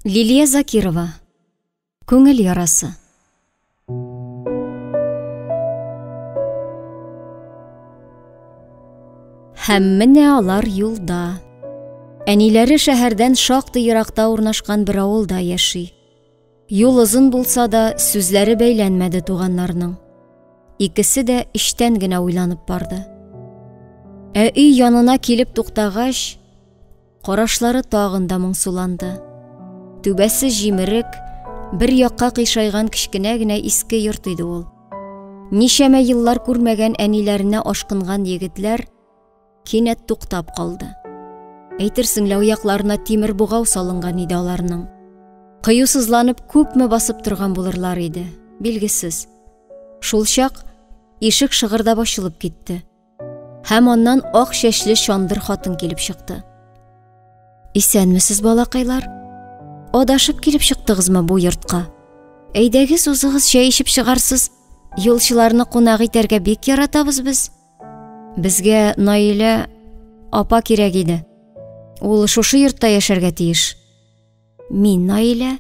Лилия Закирова. Көңіл ярасы. Һәм менә алар юлда. Әниләре шәһәрдән шактый еракта урнашкан бер авылда яши. Юл озын булса да, сүзләре бәйләнмәде туганнарның. Икесе дә иштән генә уйланып барды. Өй янына килеп туктагач, карашлары тагын да моңсуланды. Түбәсе җимерек, бер якка кыйшайган кичкенә генә иске йорт иде ул. Ничәмә еллар күрмәгән әниләренә ашкынган егетләр кинәт туктап калды. Әйтерсең лә аякларына тимер бугау салынган иде аларның. Кыюсызланып күпме басып торган булырлар иде, билгесез. Шул чак ишек шыгырдап ачылып китте. Һәм аннан ак чәчле чандыр хатын килеп чыкты. Исәнмесез, балакайлар? Адашып килеп чыктыгызмы бу йортка? Әйдәгез, узыгыз, чәй ичеп чыгарсыз. Юлчыларны кунак итәргә бик яратабыз без. Безгә Наилә апа кирәк иде. Ул шушы йортта яшәргә тиеш. Мин Наилә?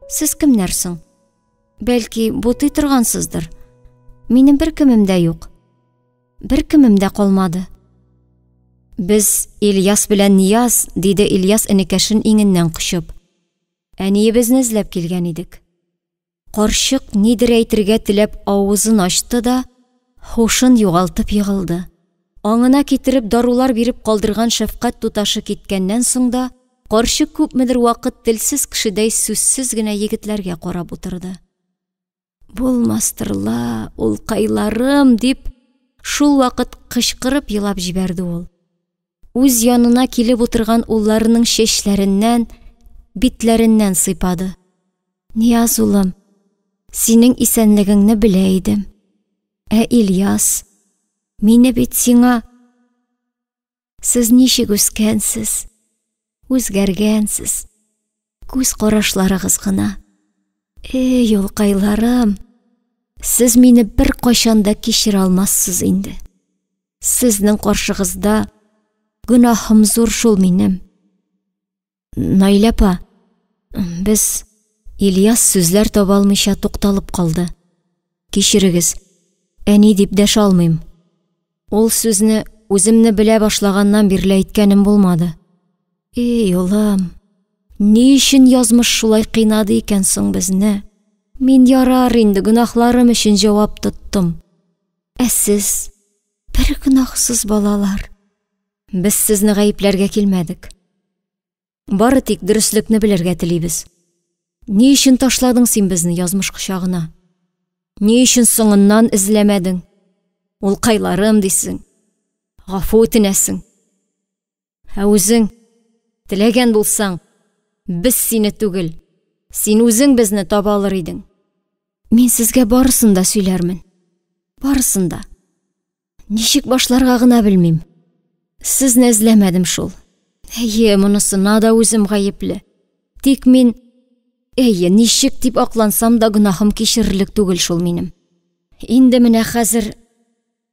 Сез кемнәрсең? Бәлки, бутый торгансыздыр. Минем бер кемем дә юк. Бер кемем дә калмады. Без Ильяс белән Нияз, диде Ильяс энекәшен иңеннән кочып. Әниебезне эзләп килгән идек. Карчык нидер әйтергә теләп авызын ачты да, хушын югалтып егылды. Аңына китереп дарулар биреп калдырган шәфкать туташы киткәннән соң да, карчык күпмедер вакыт телсез кешедәй сүзсез генә егетләргә карап утырды. Булмастырла, улкайларым, дип, шул вакыт кычкырып елап җибәрде ул. Үз янына килеп утырган улларының чәчләреннән, битләреннән сыйпады. Нияз улым, синең исәнлегеңне белә идем. Ильяс, мине бит сиңа... Сез ничек үскәнсез, үзгәргәнсез, күз карашларыгыз гына. Улкайларым, сез мине бер кайчанда кичерә алмассыз инде. Сезнең каршыгызда гөнаһым зур шул минем. Наилә апа, без... Ильяс сүзләр таба алмыйча тукталып калды. Кичерегез, әни дип дәш алмыйм. Ул сүзне үземне белә башлаганнан бирле әйткәнем булмады. Улым, ни өчен язмыш шулай кыйнады икән соң безне? Мин ярар инде гөнаһларым өчен җавап тоттым. Сез бер гөнаһсыз балалар. Без сезне гаепләргә килмәдек. Бары тик дөреслекне белергә телибез. Ни өчен ташладың син безне язмыш кочагына? Ни өчен соңыннан эзләмәдең? Улкайларым дисең. Гафу үтенәсең. Үзең теләгән булсаң, без сине түгел, син үзең безне таба алыр идең. Мин сезгә барысын да сөйләрмен. Барысын да. Ничек башларга гына белмим. Сезне эзләмәдем шул. Монысына да үзем гаепле. Тик мин ничек дип аклансам да гөнаһым кичерерлек түгел шул минем. Инде менә хәзер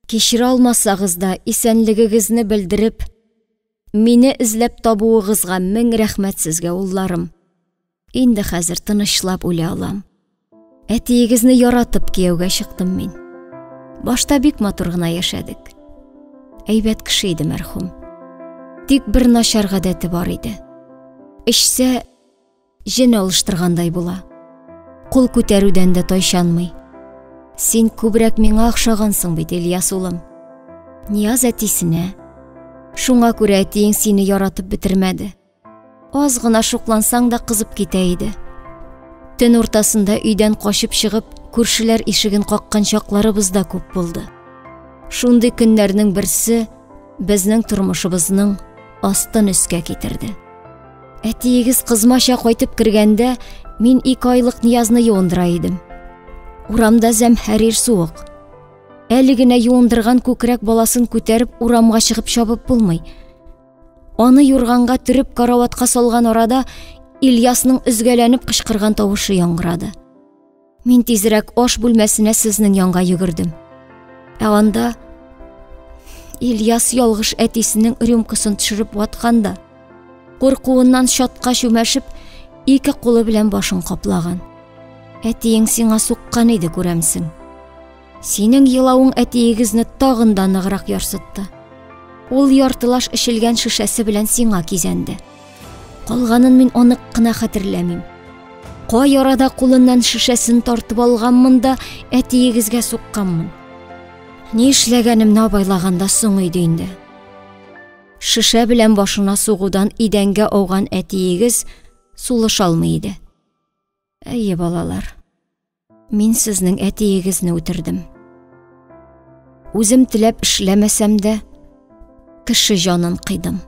кичерә алмасагыз да исәнлегегезне белдереп, мине эзләп табуыгызга мең рәхмәт сезгә, улларым. Инде хәзер тынычлап үлә алам. Әтиегезне яратып кияүгә чыктым мин. Башта бик матур гына яшәдек. Әйбәт кеше иде мәрхүм. Тик бер начар гадәте бар иде. Эчсә җен алыштыргандай була. Кул күтәрүдән дә тайшанмый. Син күбрәк миңа охшагансың бит, Ильяс улым. Нияз әтисенә. Шуңа күрә әтиең сине яратып бетермәде. Аз гына шуклансаң да кызып китә иде. Төн уртасында өйдән качып чыгып, күршеләр ишеген каккан чакларыбыз да күп булды. Шундый көннәрнең берсе безнең тормышыбызның астын өскә китерде. Әтиегез кызмача кайтып кергәндә, мин 2 айлык Ниязны юындыра идем. Урамда зәмһәрир суык. Әле генә юындырган күкрәк баласын күтәреп урамга чыгып чабып булмый. Аны юрганга төреп караватка салган арада Ильясның үзгәләнеп кычкырган тавышы яңгырады. Мин тизрәк аш бүлмәсенә сезнең янга йөгердем. Анда Ильяс ялгыш әтисенең рюмкасын төшереп ватканда, куркуыннан шатка чүмәшеп, ике кулы белән башын каплаган. Әтиең сиңа суккан иде, күрәмсең. Синең елавың әтиегезне тагын да ныграк ярсытты. Ул яртылаш эчелгән шешәсе белән сиңа кизәнде. Калганын мин анык кына хәтерләмим. Кай арада кулыннан шешәсен тартып алганмын да әтиегезгә сукканмын. Ни эшләгәнемне абайлаганда соң иде инде. Шешә белән башына сугудан идәнгә ауган әтиегез сулыш алмый иде. Әйе, балалар, мин сезнең әтиегезне үтердем. Үзем теләп эшләмәсәм дә, кеше җанын кыйдым.